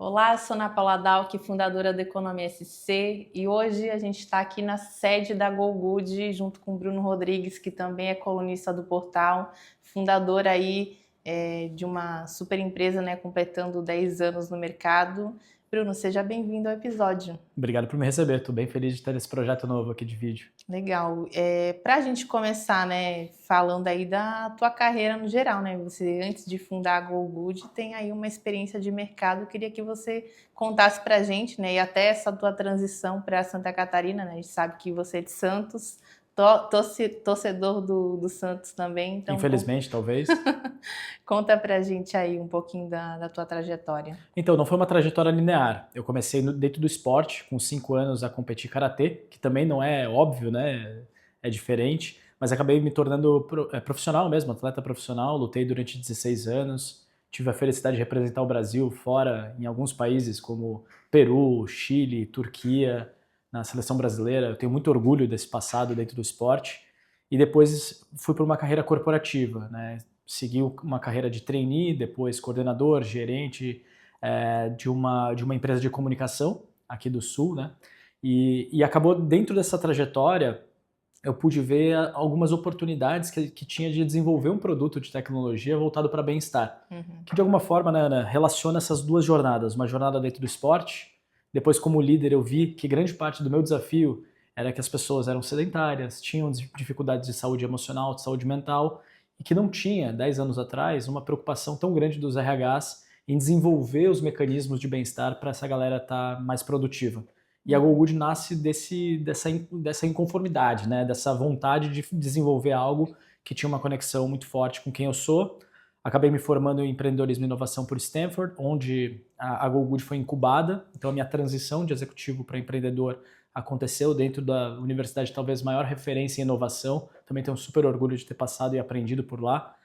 Olá, eu sou Ana Paula Dalck, fundadora da Economia SC, e hoje a gente está aqui na sede da GoGood junto com o Bruno Rodrigues, que também é colunista do portal, fundador aí de uma super empresa, né, completando 10 anos no mercado. Bruno, seja bem-vindo ao episódio. Obrigado por me receber, estou bem feliz de ter esse projeto novo aqui de vídeo. Legal. Para a gente começar, né, falando aí da tua carreira no geral, né? Você, antes de fundar a GoGood, tem aí uma experiência de mercado. Eu queria que você contasse para a gente, né, e até essa tua transição para Santa Catarina, né? A gente sabe que você é de Santos, torcedor do Santos também, então Infelizmente, talvez. conta para a gente aí um pouquinho da tua trajetória. Então, não foi uma trajetória linear. Eu comecei dentro do esporte, com 5 anos, a competir karatê, que também não é óbvio, né? É diferente, mas acabei me tornando profissional mesmo, atleta profissional. Lutei durante 16 anos, tive a felicidade de representar o Brasil fora, em alguns países como Peru, Chile, Turquia, na seleção brasileira. Eu tenho muito orgulho desse passado dentro do esporte. E depois fui para uma carreira corporativa, né? Segui uma carreira de trainee, depois coordenador, gerente de uma empresa de comunicação aqui do Sul, né? E acabou dentro dessa trajetória, eu pude ver algumas oportunidades que tinha de desenvolver um produto de tecnologia voltado para bem-estar. Que de alguma forma, né, Ana, relaciona essas duas jornadas. Uma jornada dentro do esporte, depois como líder eu vi que grande parte do meu desafio era que as pessoas eram sedentárias, tinham dificuldades de saúde emocional, de saúde mental, e que não tinha, 10 anos atrás, uma preocupação tão grande dos RHs em desenvolver os mecanismos de bem-estar para essa galera estar mais produtiva. E a GoGood nasce dessa inconformidade, né? Dessa vontade de desenvolver algo que tinha uma conexão muito forte com quem eu sou. Acabei me formando em empreendedorismo e inovação por Stanford, onde a GoGood foi incubada. Então a minha transição de executivo para empreendedor aconteceu dentro da universidade, talvez maior referência em inovação. Também tenho um super orgulho de ter passado e aprendido por lá.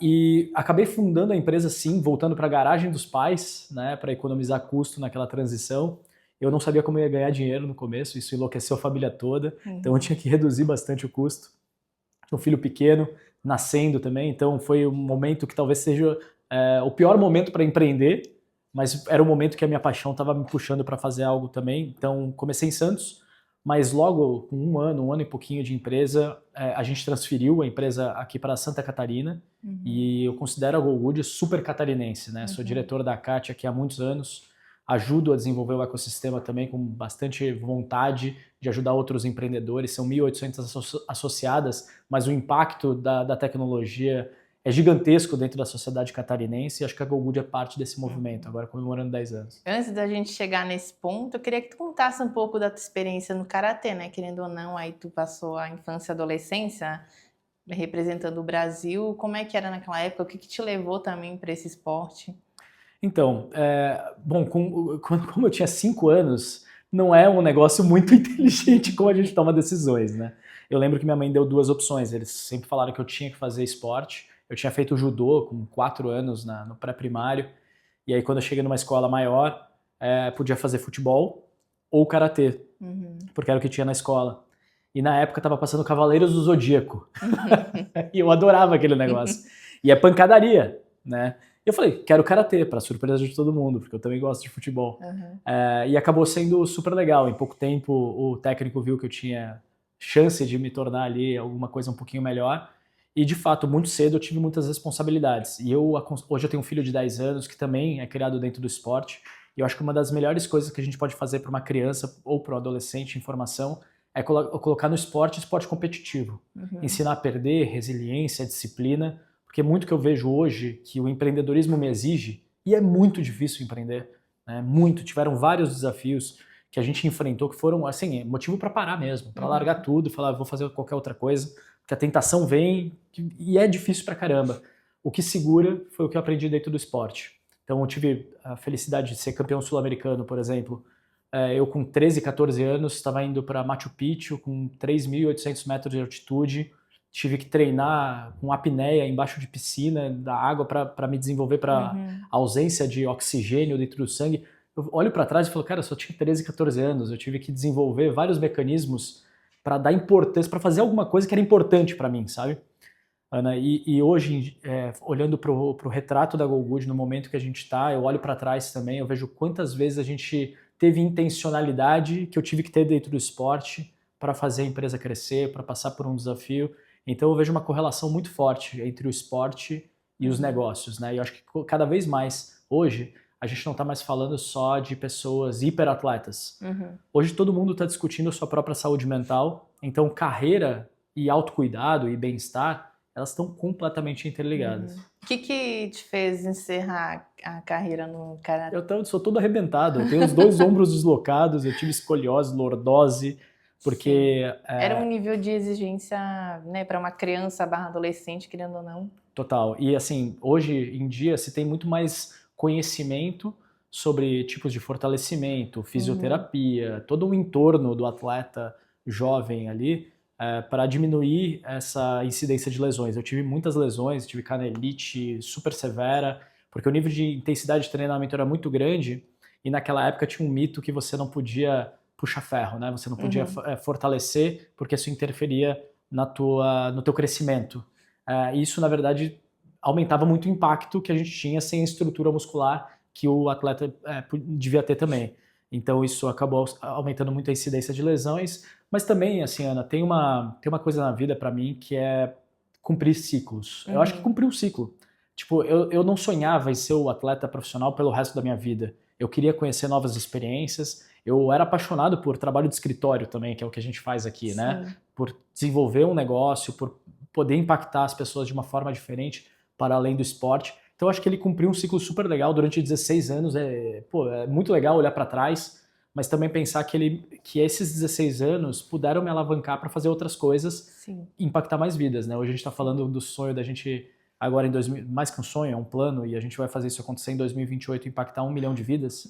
E acabei fundando a empresa, sim, voltando para a garagem dos pais, né, para economizar custo naquela transição. Eu não sabia como eu ia ganhar dinheiro no começo, isso enlouqueceu a família toda, então eu tinha que reduzir bastante o custo. Um filho pequeno, nascendo também, então foi um momento que talvez seja o pior momento para empreender, mas era um momento que a minha paixão estava me puxando para fazer algo também. Então comecei em Santos, mas logo com um ano e pouquinho de empresa, a gente transferiu a empresa aqui para Santa Catarina, e eu considero a GoGood super catarinense, né? Sou diretor da CAT aqui há muitos anos, ajudo a desenvolver o ecossistema também com bastante vontade de ajudar outros empreendedores. São 1.800 associadas, mas o impacto da tecnologia é gigantesco dentro da sociedade catarinense, e acho que a GoGood é parte desse movimento, agora comemorando 10 anos. Antes da gente chegar nesse ponto, eu queria que tu contasse um pouco da tua experiência no karatê, né? Querendo ou não, aí tu passou a infância e adolescência representando o Brasil. Como é que era naquela época? O que te levou também para esse esporte? Então, bom, como eu tinha 5 anos, não é um negócio muito inteligente como a gente toma decisões, né? Eu lembro que minha mãe deu 2 opções, eles sempre falaram que eu tinha que fazer esporte. Eu tinha feito judô com 4 anos no pré-primário, e aí quando eu cheguei numa escola maior, podia fazer futebol ou karatê, porque era o que tinha na escola. E na época tava passando Cavaleiros do Zodíaco, e eu adorava aquele negócio. E é pancadaria, né? Eu falei, quero karatê, para surpresa de todo mundo, porque eu também gosto de futebol. E acabou sendo super legal. Em pouco tempo, o técnico viu que eu tinha chance de me tornar ali alguma coisa um pouquinho melhor. E, de fato, muito cedo eu tive muitas responsabilidades. E hoje eu tenho um filho de 10 anos que também é criado dentro do esporte. E eu acho que uma das melhores coisas que a gente pode fazer para uma criança ou para um adolescente em formação é colocar no esporte competitivo. Ensinar a perder, resiliência, disciplina. Porque muito que eu vejo hoje que o empreendedorismo me exige, e é muito difícil empreender, né? Muito, tiveram vários desafios que a gente enfrentou que foram, assim, motivo para parar mesmo, para largar tudo e falar, vou fazer qualquer outra coisa, porque a tentação vem e é difícil pra caramba. O que segura foi o que eu aprendi dentro do esporte. Então eu tive a felicidade de ser campeão sul-americano, por exemplo. Eu com 13, 14 anos estava indo para Machu Picchu com 3.800 metros de altitude, tive que treinar com apneia embaixo de piscina, da água, para me desenvolver para ausência de oxigênio dentro do sangue. Eu olho para trás e falo, cara, eu só tinha 13, 14 anos, eu tive que desenvolver vários mecanismos para dar importância, para fazer alguma coisa que era importante para mim, sabe? Ana, e hoje, olhando para o retrato da GoGood, no momento que a gente está, eu olho para trás também, eu vejo quantas vezes a gente teve intencionalidade que eu tive que ter dentro do esporte para fazer a empresa crescer, para passar por um desafio. Então eu vejo uma correlação muito forte entre o esporte e os negócios, né? E eu acho que cada vez mais, hoje, a gente não está mais falando só de pessoas hiperatletas. Hoje todo mundo está discutindo a sua própria saúde mental, então carreira e autocuidado e bem-estar, elas estão completamente interligadas. O que te fez encerrar a carreira no karatê? Eu sou todo arrebentado, eu tenho os 2 ombros deslocados, eu tive escoliose, lordose, porque... Era um nível de exigência, né, para uma criança / adolescente, querendo ou não. Total. E assim, hoje em dia se tem muito mais conhecimento sobre tipos de fortalecimento, fisioterapia, todo o entorno do atleta jovem ali, para diminuir essa incidência de lesões. Eu tive muitas lesões, tive canelite super severa, porque o nível de intensidade de treinamento era muito grande e naquela época tinha um mito que você não podia puxar ferro, né? Você não podia fortalecer porque isso interferia no teu crescimento. Isso, na verdade, aumentava muito o impacto que a gente tinha sem a estrutura muscular que o atleta devia ter também. Então, isso acabou aumentando muito a incidência de lesões. Mas também, assim, Ana, tem uma coisa na vida para mim que é cumprir ciclos. Eu acho que cumprir um ciclo. Tipo, eu não sonhava em ser o atleta profissional pelo resto da minha vida. Eu queria conhecer novas experiências. Eu era apaixonado por trabalho de escritório também, que é o que a gente faz aqui, né? Por desenvolver um negócio, por poder impactar as pessoas de uma forma diferente para além do esporte. Então acho que ele cumpriu um ciclo super legal durante 16 anos. É muito legal olhar para trás, mas também pensar que esses 16 anos puderam me alavancar para fazer outras coisas e impactar mais vidas, né? Hoje a gente está falando do sonho da gente agora em 2000, mais que um sonho, é um plano, e a gente vai fazer isso acontecer em 2028, impactar 1 milhão de vidas.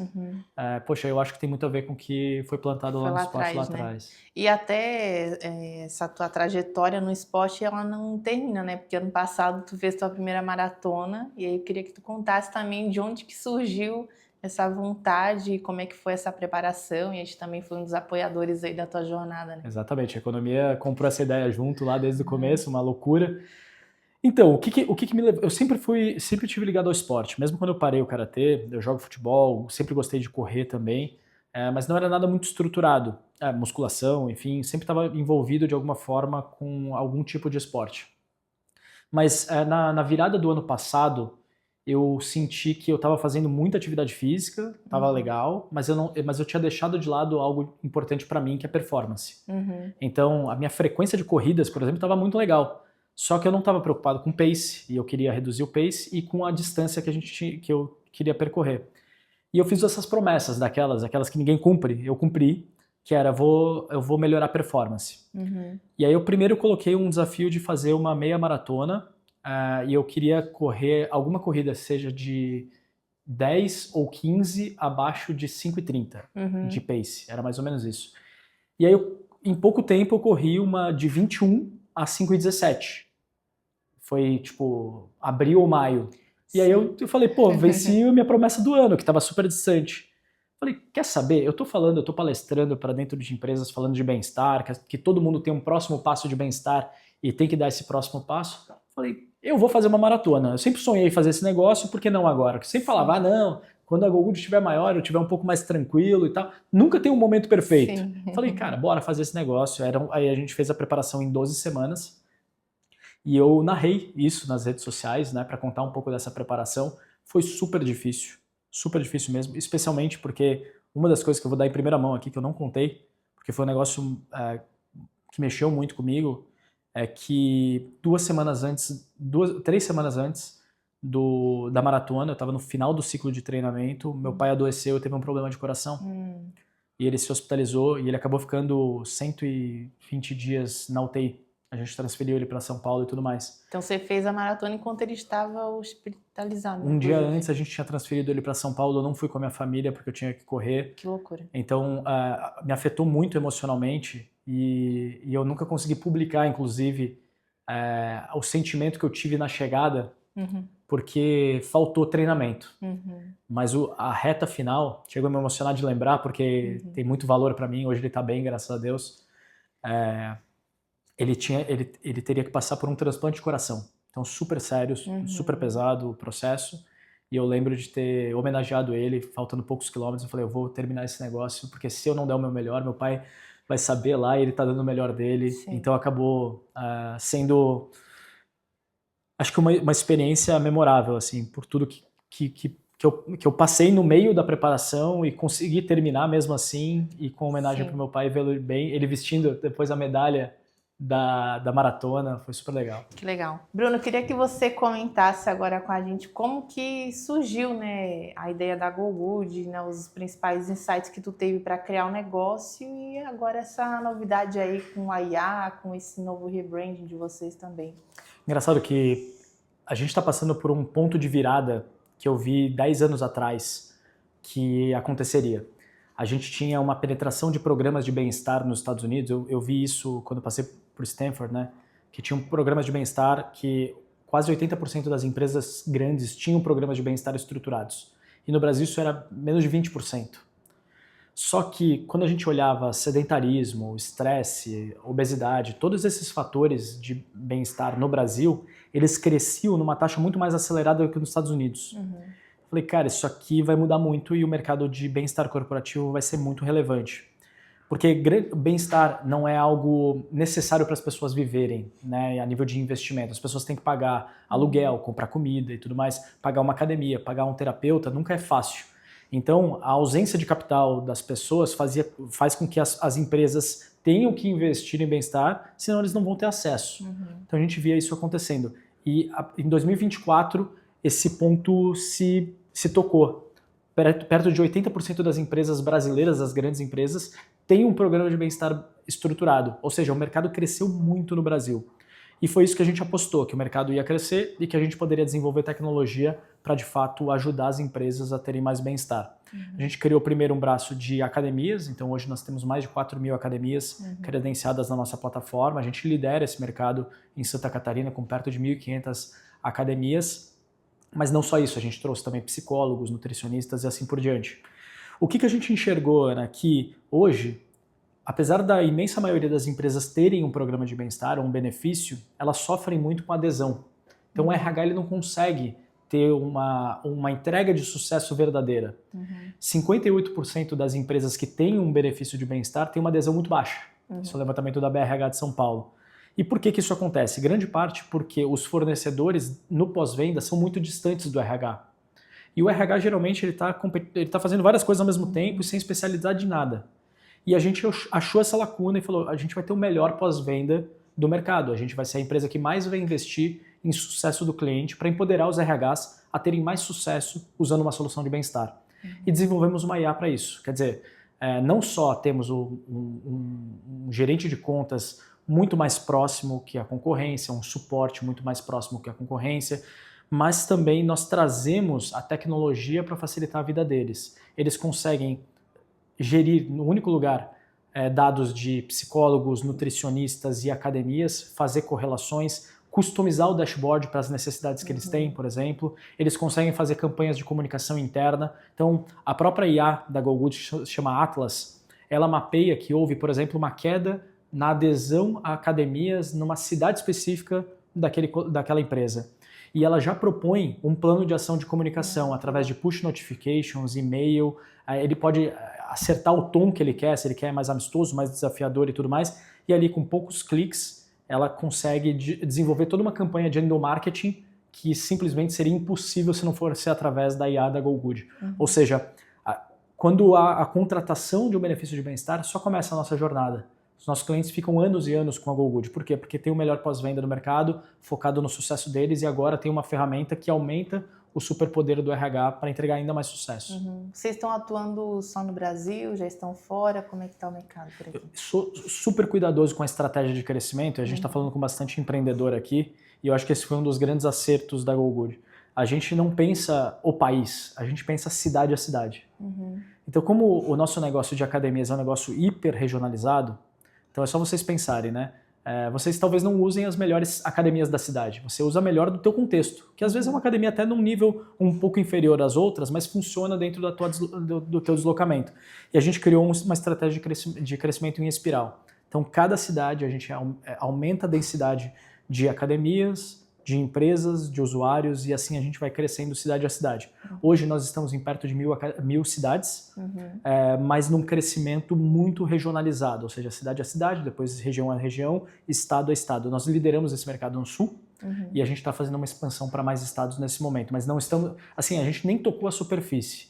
Poxa, eu acho que tem muito a ver com o que foi plantado lá no esporte lá atrás. E até essa tua trajetória no esporte, ela não termina, né? Porque ano passado tu fez tua primeira maratona, e aí eu queria que tu contasse também de onde que surgiu essa vontade, como é que foi essa preparação, e a gente também foi um dos apoiadores aí da tua jornada, né? Exatamente, a economia comprou essa ideia junto lá desde o começo, uma loucura. Então, o que me levou? Eu sempre tive ligado ao esporte. Mesmo quando eu parei o karatê, eu jogo futebol, sempre gostei de correr também, mas não era nada muito estruturado. Musculação, enfim, sempre estava envolvido de alguma forma com algum tipo de esporte. Mas na virada do ano passado, eu senti que eu estava fazendo muita atividade física, estava legal, mas eu tinha deixado de lado algo importante para mim, que é performance. Então, a minha frequência de corridas, por exemplo, estava muito legal. Só que eu não estava preocupado com o pace, e eu queria reduzir o pace e com a distância que eu queria percorrer. E eu fiz essas promessas aquelas que ninguém cumpre, eu cumpri, que era eu vou melhorar a performance. E aí eu primeiro coloquei um desafio de fazer uma meia maratona, e eu queria correr alguma corrida, seja de 10 ou 15 abaixo de 5:30 de pace, era mais ou menos isso. E aí em pouco tempo eu corri uma de 21 a 5:17. Foi tipo abril ou maio. E aí eu falei, pô, venci a minha promessa do ano, que estava super distante. Falei, quer saber? Eu tô palestrando para dentro de empresas falando de bem-estar, que todo mundo tem um próximo passo de bem-estar e tem que dar esse próximo passo. Falei, eu vou fazer uma maratona. Eu sempre sonhei em fazer esse negócio, por que não agora? Eu sempre falava, não, quando a GoGood estiver maior, eu estiver um pouco mais tranquilo e tal. Nunca tem um momento perfeito. Falei, cara, bora fazer esse negócio. Aí a gente fez a preparação em 12 semanas. E eu narrei isso nas redes sociais, né, para contar um pouco dessa preparação. Foi super difícil mesmo, especialmente porque uma das coisas que eu vou dar em primeira mão aqui, que eu não contei, porque foi um negócio que mexeu muito comigo, é que 3 semanas antes da maratona, eu estava no final do ciclo de treinamento, meu pai adoeceu, teve um problema de coração, e ele se hospitalizou, e ele acabou ficando 120 dias na UTI. A gente transferiu ele para São Paulo e tudo mais. Então você fez a maratona enquanto ele estava hospitalizado? Um dia antes a gente tinha transferido ele para São Paulo, eu não fui com a minha família porque eu tinha que correr. Que loucura. Então me afetou muito emocionalmente e eu nunca consegui publicar, inclusive, o sentimento que eu tive na chegada, porque faltou treinamento. Mas a reta final chegou a me emocionar de lembrar, porque tem muito valor para mim, hoje ele está bem, graças a Deus. Ele teria que passar por um transplante de coração. Então, super sério, super pesado o processo. E eu lembro de ter homenageado ele, faltando poucos quilômetros. Eu falei, eu vou terminar esse negócio, porque se eu não der o meu melhor, meu pai vai saber lá e ele tá dando o melhor dele. Sim. Então, acabou sendo, acho que uma experiência memorável, assim, por tudo que eu passei no meio da preparação e consegui terminar mesmo assim, e com homenagem para o meu pai, vê-lo bem, ele vestindo depois a medalha da maratona, foi super legal. Que legal. Bruno, eu queria que você comentasse agora com a gente como que surgiu, né, a ideia da GoGood, né, os principais insights que tu teve para criar o negócio e agora essa novidade aí com a IA, com esse novo rebranding de vocês também. Engraçado que a gente está passando por um ponto de virada que eu vi 10 anos atrás que aconteceria. A gente tinha uma penetração de programas de bem-estar nos Estados Unidos, eu vi isso quando passei por Stanford, né? Que tinham programas de bem-estar que quase 80% das empresas grandes tinham programas de bem-estar estruturados. E no Brasil isso era menos de 20%. Só que quando a gente olhava sedentarismo, estresse, obesidade, todos esses fatores de bem-estar no Brasil, eles cresciam numa taxa muito mais acelerada do que nos Estados Unidos. Falei, cara, isso aqui vai mudar muito e o mercado de bem-estar corporativo vai ser muito relevante. Porque bem-estar não é algo necessário para as pessoas viverem, né, a nível de investimento. As pessoas têm que pagar aluguel, comprar comida e tudo mais, pagar uma academia, pagar um terapeuta, nunca é fácil. Então, a ausência de capital das pessoas faz com que as empresas tenham que investir em bem-estar, senão eles não vão ter acesso. Então, a gente via isso acontecendo. E em 2024, esse ponto se tocou. Perto de 80% das empresas brasileiras, as grandes empresas, têm um programa de bem-estar estruturado. Ou seja, o mercado cresceu muito no Brasil. E foi isso que a gente apostou, que o mercado ia crescer e que a gente poderia desenvolver tecnologia para, de fato, ajudar as empresas a terem mais bem-estar. A gente criou primeiro um braço de academias, então hoje nós temos mais de 4.000 academias credenciadas na nossa plataforma. A gente lidera esse mercado em Santa Catarina com perto de 1.500 academias. Mas não só isso, a gente trouxe também psicólogos, nutricionistas e assim por diante. O que a gente enxergou, Ana, que hoje, apesar da imensa maioria das empresas terem um programa de bem-estar, um benefício, elas sofrem muito com adesão. Então o RH ele não consegue ter uma entrega de sucesso verdadeira. 58% das empresas que têm um benefício de bem-estar têm uma adesão muito baixa. Esse é o levantamento da BRH de São Paulo. E por que isso acontece? Grande parte porque os fornecedores no pós-venda são muito distantes do RH. E o RH geralmente ele tá fazendo várias coisas ao mesmo tempo e sem especialidade de nada. E a gente achou essa lacuna e falou, a gente vai ter o melhor pós-venda do mercado. A gente vai ser a empresa que mais vai investir em sucesso do cliente para empoderar os RHs a terem mais sucesso usando uma solução de bem-estar. E desenvolvemos uma IA para isso. Quer dizer, não só temos um gerente de contas muito mais próximo que a concorrência, um suporte muito mais próximo que a concorrência, mas também nós trazemos a tecnologia para facilitar a vida deles. Eles conseguem gerir no único lugar dados de psicólogos, nutricionistas e academias, fazer correlações, customizar o dashboard para as necessidades que eles têm, por exemplo. Eles conseguem fazer campanhas de comunicação interna. Então, a própria IA da GoGood, se chama Atlas, ela mapeia que houve, por exemplo, uma queda na adesão a academias numa cidade específica daquela empresa. E ela já propõe um plano de ação de comunicação através de push notifications, e-mail. Ele pode acertar o tom que ele quer, se ele quer mais amistoso, mais desafiador e tudo mais. E ali, com poucos cliques, ela consegue desenvolver toda uma campanha de endomarketing que simplesmente seria impossível se não fosse através da IA da GoGood. Ou seja, quando a contratação de um benefício de bem-estar, só começa a nossa jornada. Os nossos clientes ficam anos e anos com a GoGood. Por quê? Porque tem o melhor pós-venda do mercado, focado no sucesso deles, e agora tem uma ferramenta que aumenta o superpoder do RH para entregar ainda mais sucesso. Vocês estão atuando só no Brasil? Já estão fora? Como é que está o mercado por aqui? Eu sou super cuidadoso com a estratégia de crescimento, e a gente está falando com bastante empreendedor aqui, e eu acho que esse foi um dos grandes acertos da GoGood. A gente não pensa o país, a gente pensa cidade a cidade. Então, como o nosso negócio de academias é um negócio hiper regionalizado, então é só vocês pensarem, né? Vocês talvez não usem as melhores academias da cidade, você usa a melhor do teu contexto, que às vezes é uma academia até num nível um pouco inferior às outras, mas funciona dentro do teu deslocamento. E a gente criou uma estratégia de crescimento em espiral. Então cada cidade a gente aumenta a densidade de academias, de empresas, de usuários, e assim a gente vai crescendo cidade a cidade. Hoje nós estamos em perto de 1.000 cidades, mas num crescimento muito regionalizado, ou seja, cidade a cidade, depois região a região, estado a estado. Nós lideramos esse mercado no Sul, e a gente está fazendo uma expansão para mais estados nesse momento, mas não estamos, assim, a gente nem tocou a superfície.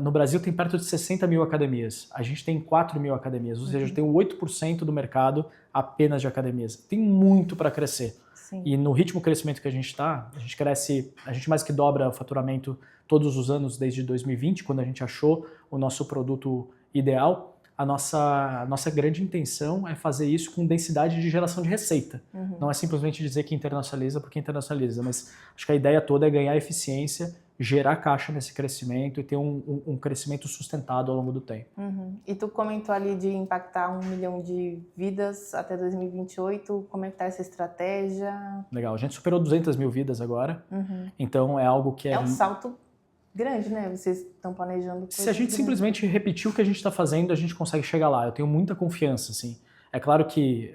No Brasil tem perto de 60 mil academias, a gente tem 4 mil academias, ou seja, tem 8% do mercado apenas de academias. Tem muito para crescer. Sim. E no ritmo de crescimento que a gente está, a gente cresce, a gente mais que dobra o faturamento todos os anos desde 2020, quando a gente achou o nosso produto ideal. A nossa grande intenção é fazer isso com densidade de geração de receita. Não é simplesmente dizer que internacionaliza porque internacionaliza, mas acho que a ideia toda é ganhar eficiência, gerar caixa nesse crescimento e ter um crescimento sustentado ao longo do tempo. E tu comentou ali de impactar 1 milhão de vidas até 2028, como é que tá essa estratégia? Legal, a gente superou 200 mil vidas agora, então é algo que é um salto grande, né? Vocês estão planejando. Se a gente simplesmente repetir o que a gente está fazendo, a gente consegue chegar lá. Eu tenho muita confiança, assim. É claro que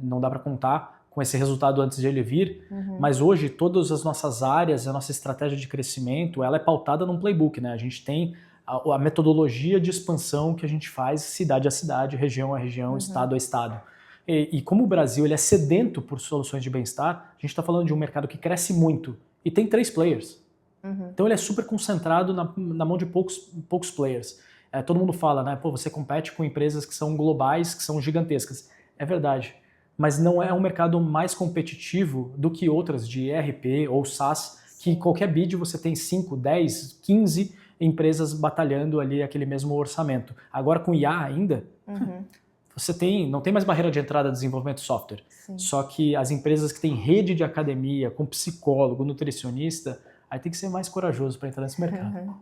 não dá para contar com esse resultado antes de ele vir, mas hoje todas as nossas áreas, a nossa estratégia de crescimento, ela é pautada num playbook, né? A gente tem a metodologia de expansão que a gente faz cidade a cidade, região a região, estado a estado. E como o Brasil ele é sedento por soluções de bem-estar, a gente está falando de um mercado que cresce muito e tem 3 players. Então ele é super concentrado na mão de poucos players. Todo mundo fala, né? Pô, você compete com empresas que são globais, que são gigantescas. É verdade. Mas não é um mercado mais competitivo do que outras de ERP ou SaaS, que qualquer bid você tem 5, 10, 15 empresas batalhando ali aquele mesmo orçamento. Agora com IA ainda, você não tem mais barreira de entrada de desenvolvimento de software. Sim. Só que as empresas que têm rede de academia, com psicólogo, nutricionista, aí tem que ser mais corajoso para entrar nesse mercado.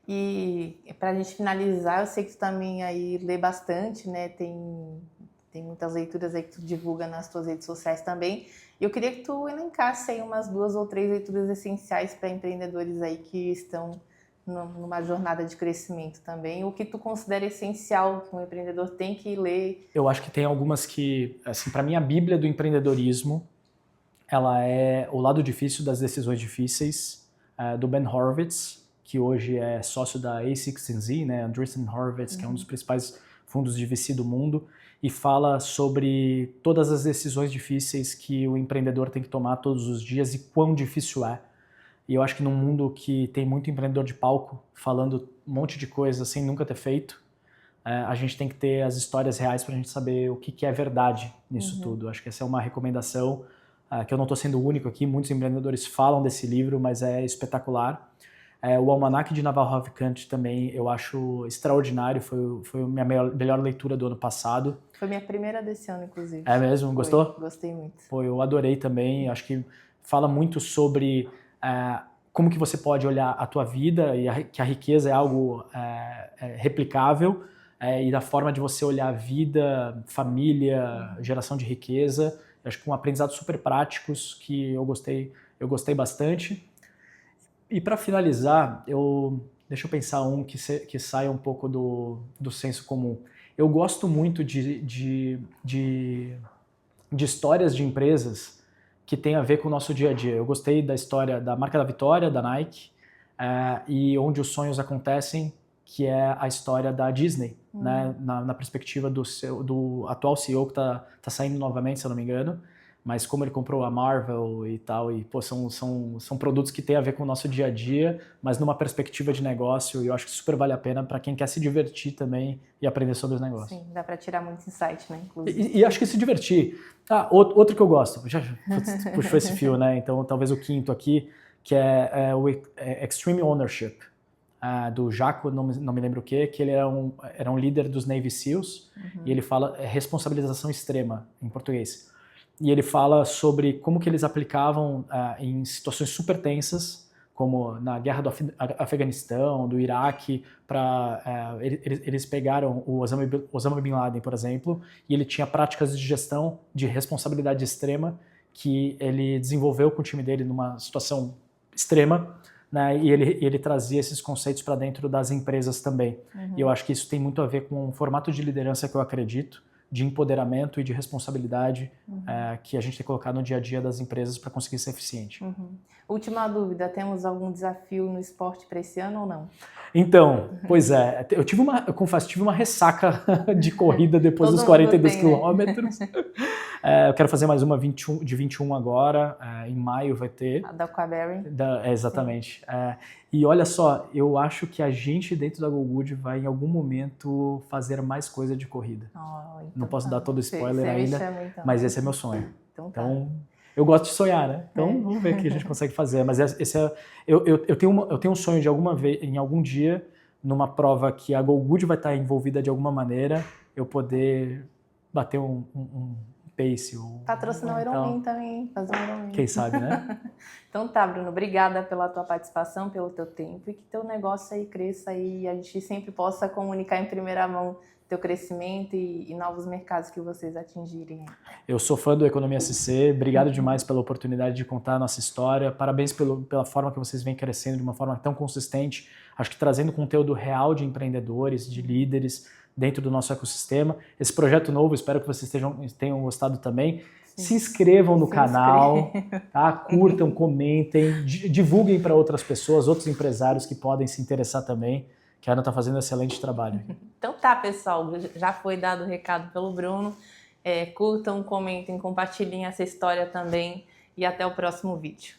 E para a gente finalizar, eu sei que tu também aí lê bastante, né? Tem muitas leituras aí que tu divulga nas tuas redes sociais também. E eu queria que tu elencasse aí umas 2 ou 3 leituras essenciais para empreendedores aí que estão numa jornada de crescimento também. O que tu considera essencial que um empreendedor tem que ler? Eu acho que tem algumas que, assim, para mim a bíblia do empreendedorismo, ela é O Lado Difícil das Decisões Difíceis, do Ben Horowitz, que hoje é sócio da A16Z, né, Andreessen Horowitz, que é um dos principais fundos de VC do mundo, e fala sobre todas as decisões difíceis que o empreendedor tem que tomar todos os dias e quão difícil é. E eu acho que num mundo que tem muito empreendedor de palco falando um monte de coisa sem nunca ter feito, a gente tem que ter as histórias reais para a gente saber o que é verdade nisso tudo. Acho que essa é uma recomendação que eu não estou sendo o único aqui, muitos empreendedores falam desse livro, mas é espetacular. O Almanac de Naval Ravikant também eu acho extraordinário, foi a minha melhor leitura do ano passado. Foi minha primeira desse ano, inclusive. É mesmo? Gostou? Gostei muito. Pô, eu adorei também, acho que fala muito sobre como que você pode olhar a tua vida e que a riqueza é algo replicável e da forma de você olhar a vida, família, geração de riqueza. Eu acho que um aprendizado super práticos que eu gostei bastante. E para finalizar, deixa eu pensar que saia um pouco do senso comum. Eu gosto muito de histórias de empresas que tem a ver com o nosso dia a dia. Eu gostei da história da Marca da Vitória, da Nike, e Onde os Sonhos Acontecem, que é a história da Disney, né? Na perspectiva do atual CEO que tá saindo novamente, se eu não me engano, mas como ele comprou a Marvel e tal, e pô, são produtos que têm a ver com o nosso dia a dia, mas numa perspectiva de negócio, e eu acho que super vale a pena para quem quer se divertir também e aprender sobre os negócios. Sim, dá para tirar muito insight, né? Inclusive. E acho que se divertir. Outro que eu gosto, já puxou esse fio, né? Então talvez o quinto aqui, que é o Extreme Ownership, do Jaco, não me lembro o que ele era um líder dos Navy SEALs, e ele fala responsabilização extrema, em português. E ele fala sobre como que eles aplicavam em situações super tensas, como na guerra do Afeganistão, do Iraque, eles pegaram o Osama Bin Laden, por exemplo, e ele tinha práticas de gestão de responsabilidade extrema que ele desenvolveu com o time dele numa situação extrema, né, e ele trazia esses conceitos para dentro das empresas também. E eu acho que isso tem muito a ver com o formato de liderança que eu acredito, de empoderamento e de responsabilidade que a gente tem que colocar no dia a dia das empresas para conseguir ser eficiente. Última dúvida, temos algum desafio no esporte para esse ano ou não? Então, pois é, eu confesso, tive uma ressaca de corrida depois dos 42 quilômetros. Eu quero fazer mais uma de 21 agora, em maio vai ter. A da Aquaberry. Exatamente. E olha só, eu acho que a gente dentro da GoGood vai em algum momento fazer mais coisa de corrida. Então não posso dar todo o spoiler ainda, chama, então. mas esse é meu sonho. Então eu gosto de sonhar, né? Então vamos ver o que a gente consegue fazer. Mas eu tenho um sonho de em algum dia, numa prova que a GoGood vai estar envolvida de alguma maneira, eu poder bater um pace. Patrocinar o Ironman também, fazer um Ironman. Quem sabe, né? Então tá, Bruno, obrigada pela tua participação, pelo teu tempo e que teu negócio aí cresça e a gente sempre possa comunicar em primeira mão teu crescimento e novos mercados que vocês atingirem. Eu sou fã do Economia SC, obrigado demais pela oportunidade de contar a nossa história, parabéns pela forma que vocês vêm crescendo de uma forma tão consistente, acho que trazendo conteúdo real de empreendedores, de líderes dentro do nosso ecossistema. Esse projeto novo, espero que vocês tenham gostado também. Se inscrevam no canal, tá? Curtam, comentem, divulguem para outras pessoas, outros empresários que podem se interessar também, que a Ana está fazendo um excelente trabalho. Então tá, pessoal, já foi dado o recado pelo Bruno. Curtam, comentem, compartilhem essa história também e até o próximo vídeo.